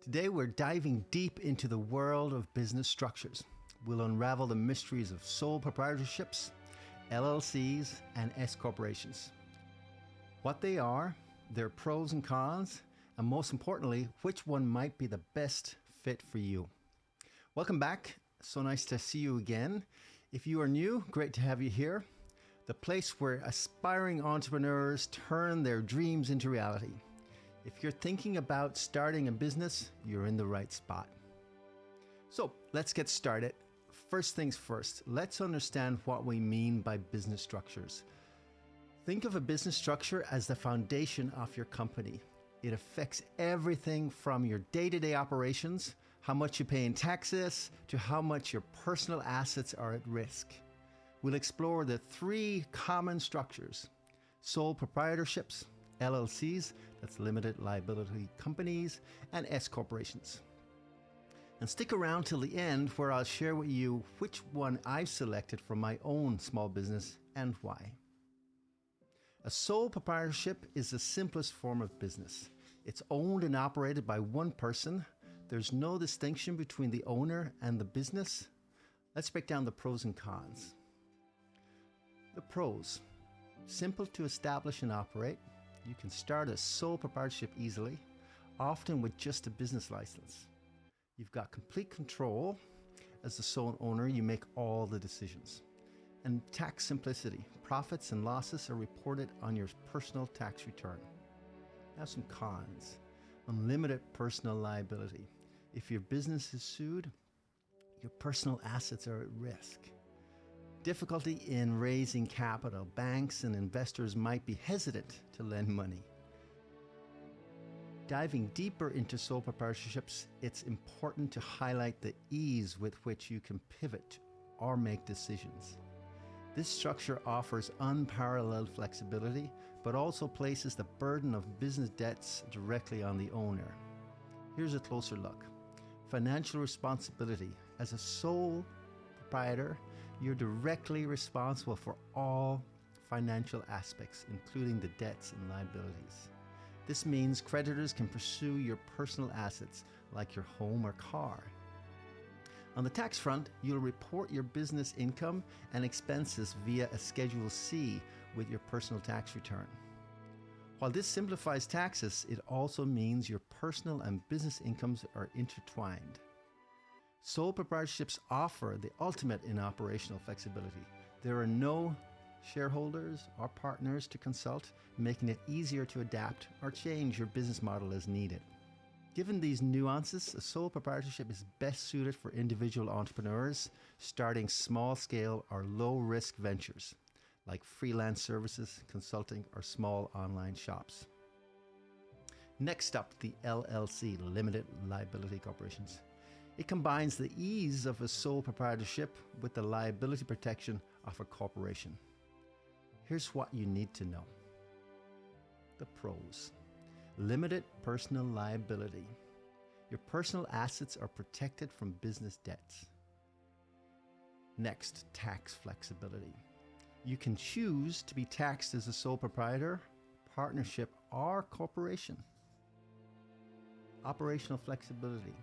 Today we're diving deep into the world of business structures. We'll unravel the mysteries of sole proprietorships, LLCs, and S-Corporations. What they are, their pros and cons, and most importantly, which one might be the best fit for you. Welcome back. So nice to see you again. If you are new, great to have you here. The place where aspiring entrepreneurs turn their dreams into reality. If you're thinking about starting a business, you're in the right spot. So let's get started. First things first, let's understand what we mean by business structures. Think of a business structure as the foundation of your company. It affects everything from your day-to-day operations, how much you pay in taxes, to how much your personal assets are at risk. We'll explore the three common structures: sole proprietorships, LLCs, that's limited liability companies, and S-Corporations. And stick around till the end where I'll share with you which one I've selected for my own small business and why. A sole proprietorship is the simplest form of business. It's owned and operated by one person. There's no distinction between the owner and the business. Let's break down the pros and cons. The pros: simple to establish and operate. You can start a sole proprietorship easily, often with just a business license. You've got complete control. As the sole owner, you make all the decisions. And tax simplicity. Profits and losses are reported on your personal tax return. Now some cons. Unlimited personal liability. If your business is sued, your personal assets are at risk. Difficulty in raising capital. Banks and investors might be hesitant to lend money. Diving deeper into sole proprietorships, it's important to highlight the ease with which you can pivot or make decisions. This structure offers unparalleled flexibility, but also places the burden of business debts directly on the owner. Here's a closer look. Financial responsibility. As a sole proprietor, you're directly responsible for all financial aspects, including the debts and liabilities. This means creditors can pursue your personal assets, like your home or car. On the tax front, you'll report your business income and expenses via a Schedule C with your personal tax return. While this simplifies taxes, it also means your personal and business incomes are intertwined. Sole proprietorships offer the ultimate in operational flexibility. There are no shareholders or partners to consult, making it easier to adapt or change your business model as needed. Given these nuances, a sole proprietorship is best suited for individual entrepreneurs starting small-scale or low-risk ventures, like freelance services, consulting, or small online shops. Next up, the LLC, Limited Liability Corporations. It combines the ease of a sole proprietorship with the liability protection of a corporation. Here's what you need to know. The pros: limited personal liability. Your personal assets are protected from business debts. Next, tax flexibility. You can choose to be taxed as a sole proprietor, partnership, or corporation. Operational flexibility.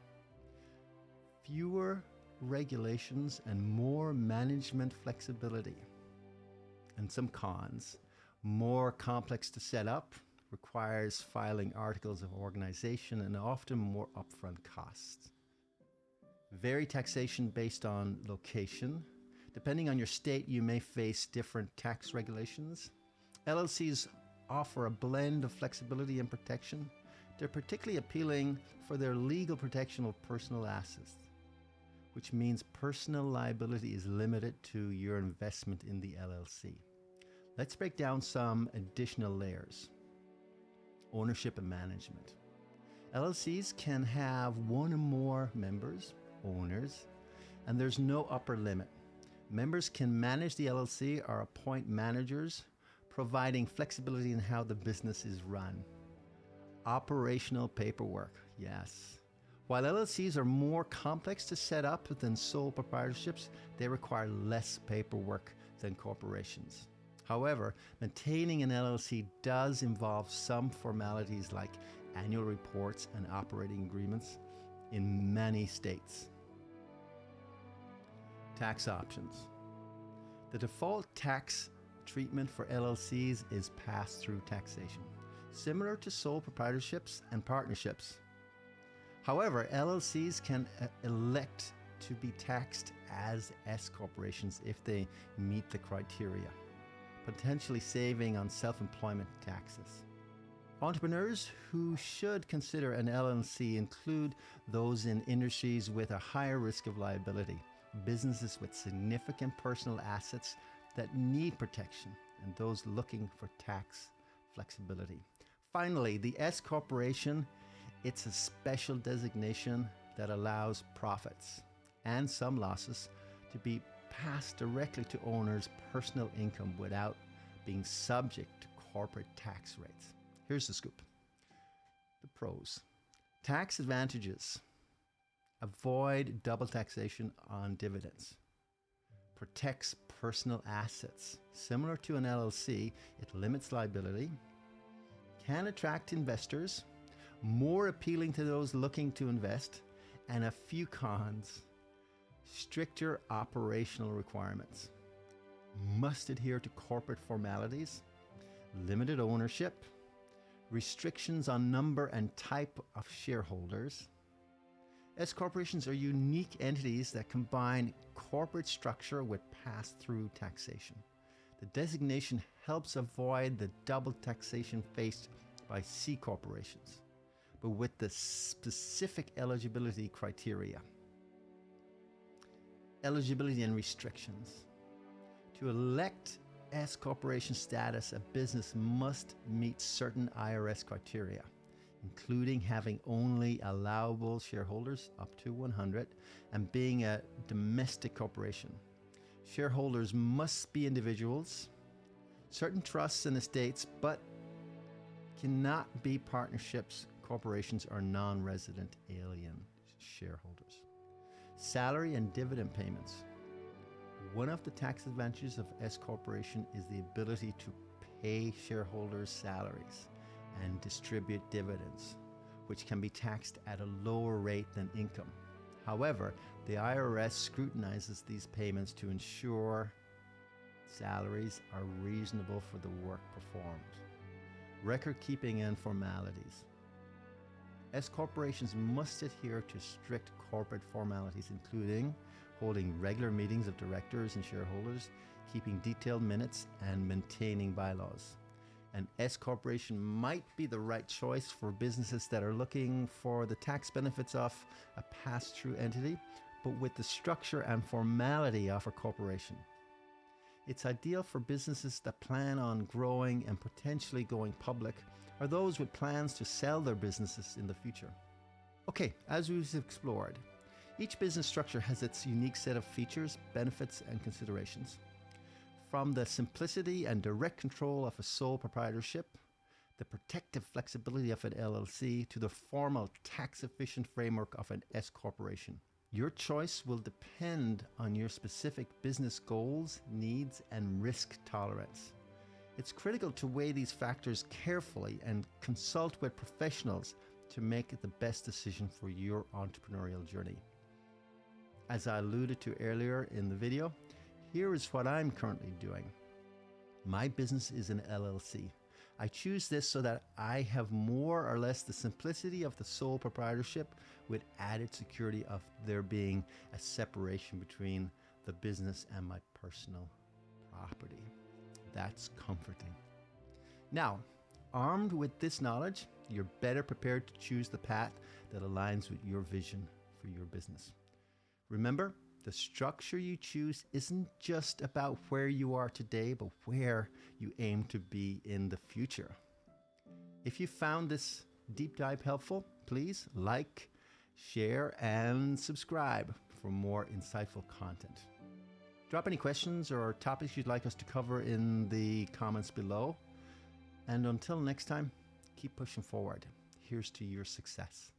Fewer regulations and more management flexibility. And some cons: more complex to set up, requires filing articles of organization, and often more upfront costs. Vary taxation based on location. Depending on your state, you may face different tax regulations. LLCs offer a blend of flexibility and protection. They're particularly appealing for their legal protection of personal assets, which means personal liability is limited to your investment in the LLC. Let's break down some additional layers. Ownership and management. LLCs can have one or more members, owners, and there's no upper limit. Members can manage the LLC or appoint managers, providing flexibility in how the business is run. Operational paperwork, yes. While LLCs are more complex to set up than sole proprietorships, they require less paperwork than corporations. However, maintaining an LLC does involve some formalities like annual reports, and operating agreements in many states. Tax options. The default tax treatment for LLCs is pass-through taxation, similar to sole proprietorships and partnerships. However, LLCs can elect to be taxed as S-Corporations if they meet the criteria, potentially saving on self-employment taxes. Entrepreneurs who should consider an LLC include those in industries with a higher risk of liability, businesses with significant personal assets that need protection, and those looking for tax flexibility. Finally, the S-Corporation, it's a special designation that allows profits and some losses to be passed directly to owners' personal income without being subject to corporate tax rates. Here's the scoop. The pros. Tax advantages. Avoid double taxation on dividends. Protects personal assets. Similar to an LLC, it limits liability. Can attract investors. More appealing to those looking to invest. And a few cons. Stricter operational requirements. Must adhere to corporate formalities. Limited ownership. Restrictions on number and type of shareholders. S-corporations are unique entities that combine corporate structure with pass-through taxation. The designation helps avoid the double taxation faced by C corporations, but with the specific eligibility criteria. Eligibility and restrictions. To elect S-corporation status, a business must meet certain IRS criteria, including having only allowable shareholders up to 100 and being a domestic corporation. Shareholders must be individuals, certain trusts and estates, but cannot be partnerships, corporations, or non-resident alien shareholders. Salary and dividend payments. One of the tax advantages of S-corporation is the ability to pay shareholders' salaries and distribute dividends, which can be taxed at a lower rate than income. However, the IRS scrutinizes these payments to ensure salaries are reasonable for the work performed. Record keeping and formalities. S-corporations must adhere to strict corporate formalities, including holding regular meetings of directors and shareholders, keeping detailed minutes, and maintaining bylaws. An S-corporation might be the right choice for businesses that are looking for the tax benefits of a pass-through entity, but with the structure and formality of a corporation. It's ideal for businesses that plan on growing and potentially going public, or those with plans to sell their businesses in the future. Okay, as we've explored, each business structure has its unique set of features, benefits, and considerations. From the simplicity and direct control of a sole proprietorship, the protective flexibility of an LLC, to the formal tax-efficient framework of an S-corporation. Your choice will depend on your specific business goals, needs, and risk tolerance. It's critical to weigh these factors carefully and consult with professionals to make the best decision for your entrepreneurial journey. As I alluded to earlier in the video, here is what I'm currently doing. My business is an LLC. I choose this so that I have more or less the simplicity of the sole proprietorship with added security of there being a separation between the business and my personal property. That's comforting. Now, armed with this knowledge, you're better prepared to choose the path that aligns with your vision for your business. Remember, the structure you choose isn't just about where you are today, but where you aim to be in the future. If you found this deep dive helpful, please like, share, and subscribe for more insightful content. Drop any questions or topics you'd like us to cover in the comments below. And until next time, keep pushing forward. Here's to your success.